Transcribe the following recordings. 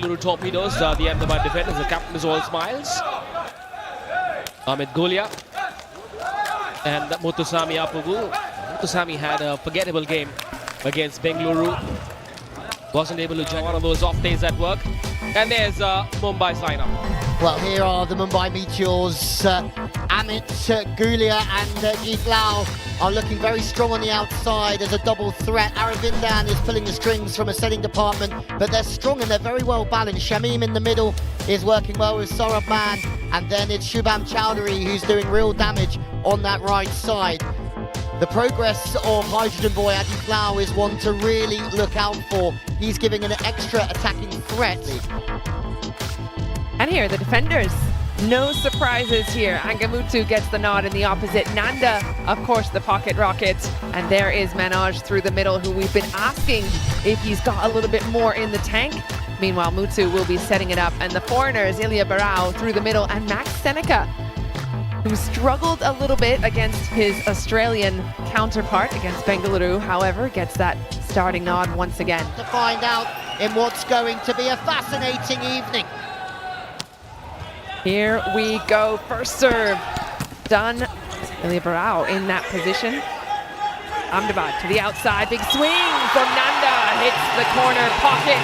Torpedoes, the Ahmedabad defenders, the captain is all smiles. Ahmed Gulia and Muthuswamy Apugu. Muthuswamy had a forgettable game against Bengaluru. Wasn't able to join one of those off days at work. And there's Mumbai sign-up. Well, here are the Mumbai Meteors. Amit Gulia and Jeet Lau are looking very strong on the outside as a double threat. Aravindan is pulling the strings from a setting department, but they're strong and they're very well balanced. Shamim in the middle is working well with Saurabh Man, and then it's Shubham Chowdhury who's doing real damage on that right side. The progress of Hydrogen Boy Jeet Lau is one to really look out for. He's giving an extra attacking threat. And here, the defenders. No surprises here. Angamuttu gets the nod in the opposite. Nanda, of course, the pocket rocket. And there is Manoj through the middle, who we've been asking if he's got a little bit more in the tank. Meanwhile, Muthu will be setting it up. And the foreigners, Ilya Barao through the middle, and Max Seneca, who struggled a little bit against his Australian counterpart against Bengaluru. However, gets that starting nod once again. To find out in what's going to be a fascinating evening. Here we go, first serve done. Ilya Barao in that position. Ahmedabad to the outside, big swing from Nanda, hits the corner pocket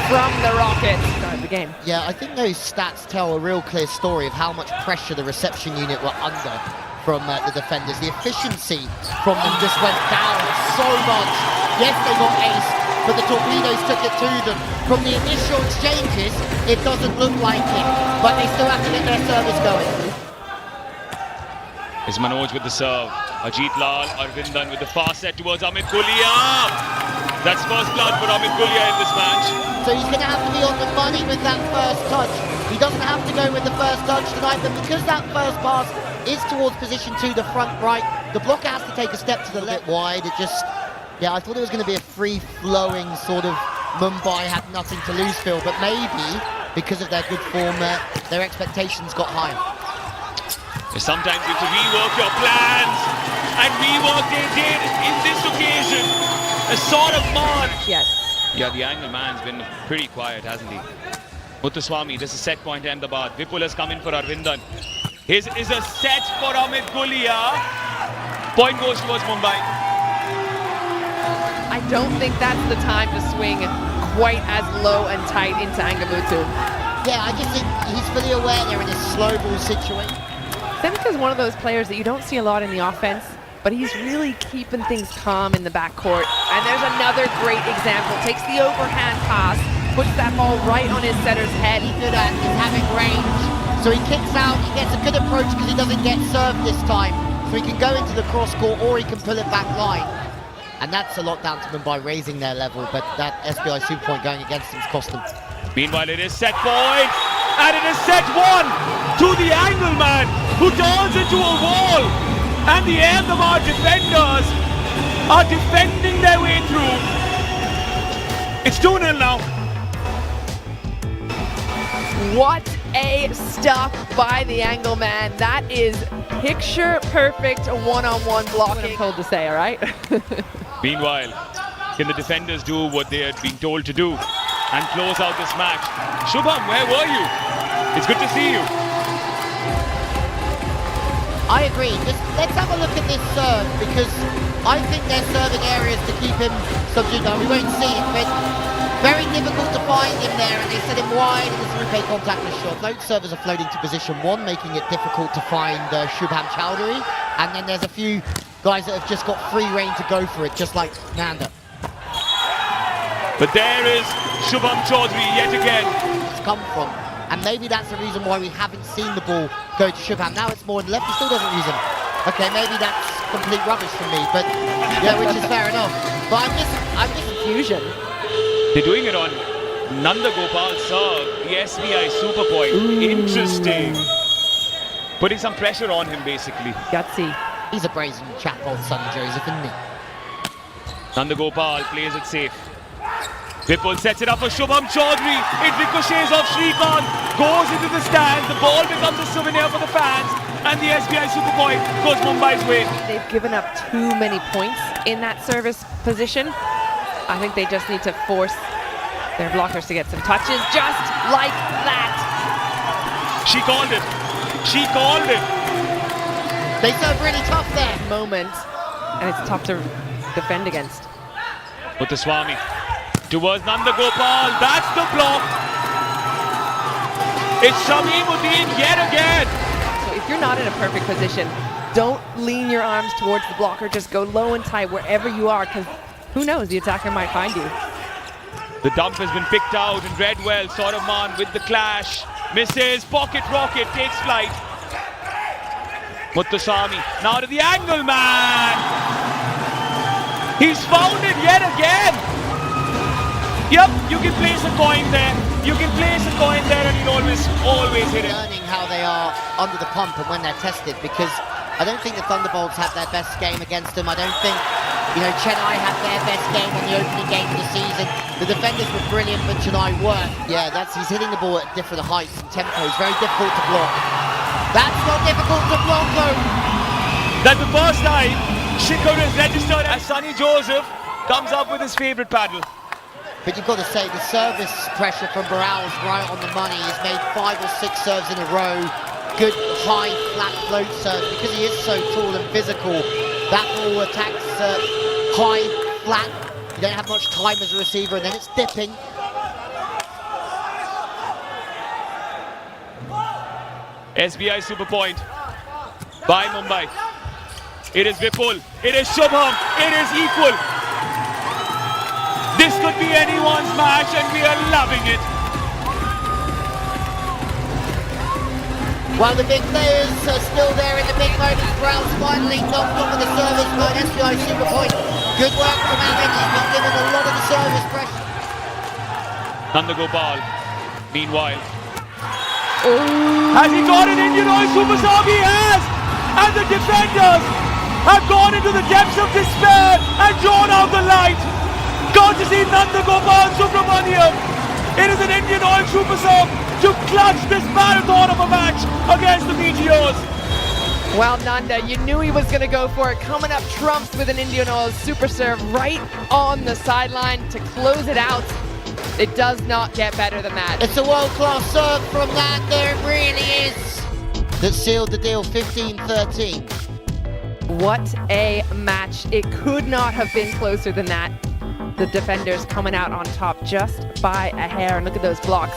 from the Rocket. Start the game. Yeah, I think those stats tell a real clear story of how much pressure the reception unit were under from the defenders. The efficiency from them just went down so much. Yes, they got aced, but the torpedoes took it to them. From the initial exchanges, it doesn't look like it, but they still have to get their service going. Is Manoj with the serve. Jeet Lau, Arvindan with the fast set towards Ahmed Gulia. That's first blood for Ahmed Gulia in this match. So he's going to have to be on the money with that first touch. He doesn't have to go with the first touch tonight, but because that first pass is towards position 2, the front right, the blocker has to take a step to the left wide. It just, yeah, I thought it was going to be a free-flowing sort of Mumbai had nothing to lose feel, but maybe because of their good form, their expectations got higher. Sometimes you have to rework your plans, and rework they did in this occasion. A sort of mark. Yes. Yeah, the angle man's been pretty quiet, hasn't he? Muthuswamy, this is set point Ahmedabad. Vipul has come in for Arvindan. His is a set for Ahmed Gulia. Point goes towards Mumbai. I don't think that's the time to swing quite as low and tight into Angamuttu. Yeah, I just think he's fully aware they're in a slow ball situation. Seneca's one of those players that you don't see a lot in the offense, but he's really keeping things calm in the backcourt. And there's another great example. Takes the overhand pass, puts that ball right on his setter's head. He's good at is having range. So he kicks out, he gets a good approach because he doesn't get served this time. So he can go into the cross court or he can pull it back line. And that's a lot down to them by raising their level, but that SBI super point going against them has cost them. Meanwhile, it is set point, and it is set 1 to the angle man, who turns into a wall. And the Ahmedabad defenders are defending their way through. It's 2-0 now. What a stop by the angle man. That is picture perfect one-on-one blocking. I'm told to say, all right? Meanwhile, can the defenders do what they had been told to do and close out this match? Shubham, where were you? It's good to see you. I agree. Let's have a look at this serve, because I think they're serving areas to keep him subdued. Now, we won't see it, but very difficult to find him there, and they set him wide in the through-pay contactless shot. Both servers are floating to position 1, making it difficult to find Shubham Chowdhury, and then there's a few guys that have just got free reign to go for it, just like Nanda. But there is Shubham Chowdhury yet again. It's come from. And maybe that's the reason why we haven't seen the ball go to Shubham. Now it's more on the left, he still doesn't use him. Okay, maybe that's complete rubbish from me, but yeah, which is fair enough. But I'm just Confusion. They're doing it on Nanda Gopal's serve, the SBI super point. Interesting. Putting some pressure on him, basically. Gutsy. He's a brazen chap, old son Joseph, isn't he? Nanda Gopal plays it safe. Vipul sets it up for Shubham Chowdhury. It ricochets off Shrikant, goes into the stands. The ball becomes a souvenir for the fans, and the SBI super point goes Mumbai's way. They've given up too many points in that service position. I think they just need to force their blockers to get some touches just like that. She called it. She called it. They serve really tough there. Moment, and it's tough to defend against. Muthuswamy towards Nanda Gopal. That's the block. It's Shamimuddin yet again. So if you're not in a perfect position, don't lean your arms towards the blocker. Just go low and tight wherever you are, because who knows, the attacker might find you. The dump has been picked out and read well. Sauraman with the clash. Misses. Pocket rocket takes flight. Muthuswamy now to the angle man. He's found it yet again. Yep, you can place a coin there. You can place a coin there and he'll always hit it. Learning how they are under the pump and when they're tested, because I don't think the Thunderbolts had their best game against them. I don't think, Chennai had their best game on the opening game of the season. The defenders were brilliant, but Chennai weren't. Yeah, he's hitting the ball at different heights and tempos. Very difficult to block. That's not difficult to block though. That's the first time Shikhar is registered as Sonny Joseph comes up with his favourite paddle. But you've got to say, the service pressure from Burrell's right on the money. He's made 5 or 6 serves in a row. Good high flat float serves, because he is so tall and physical. That ball attacks high, flat. You don't have much time as a receiver, and then it's dipping. SBI super point by Mumbai. It is Vipul. It is Shubham. It is equal. This could be anyone's match and we are loving it. While the big players are still there in the big moments, Brown's finally knocked off with the service by an SBI super point. Good work from Alvin. He's been given a lot of the service pressure. Nanda Gopal, meanwhile. Has he got an Indian Oil Superstar? He has! And the defenders have gone into the depths of despair and drawn out the light. Courtesy Nanda Gopal Subramaniam. It is an Indian Oil Superstar to clutch this marathon of a match against the Meteors. Well, Nanda, you knew he was going to go for it. Coming up trumps with an Indian Oil super serve right on the sideline to close it out. It does not get better than that. It's a world-class serve from Nanda, it really is. That sealed the deal, 15-13. What a match. It could not have been closer than that. The defenders coming out on top just by a hair. And look at those blocks.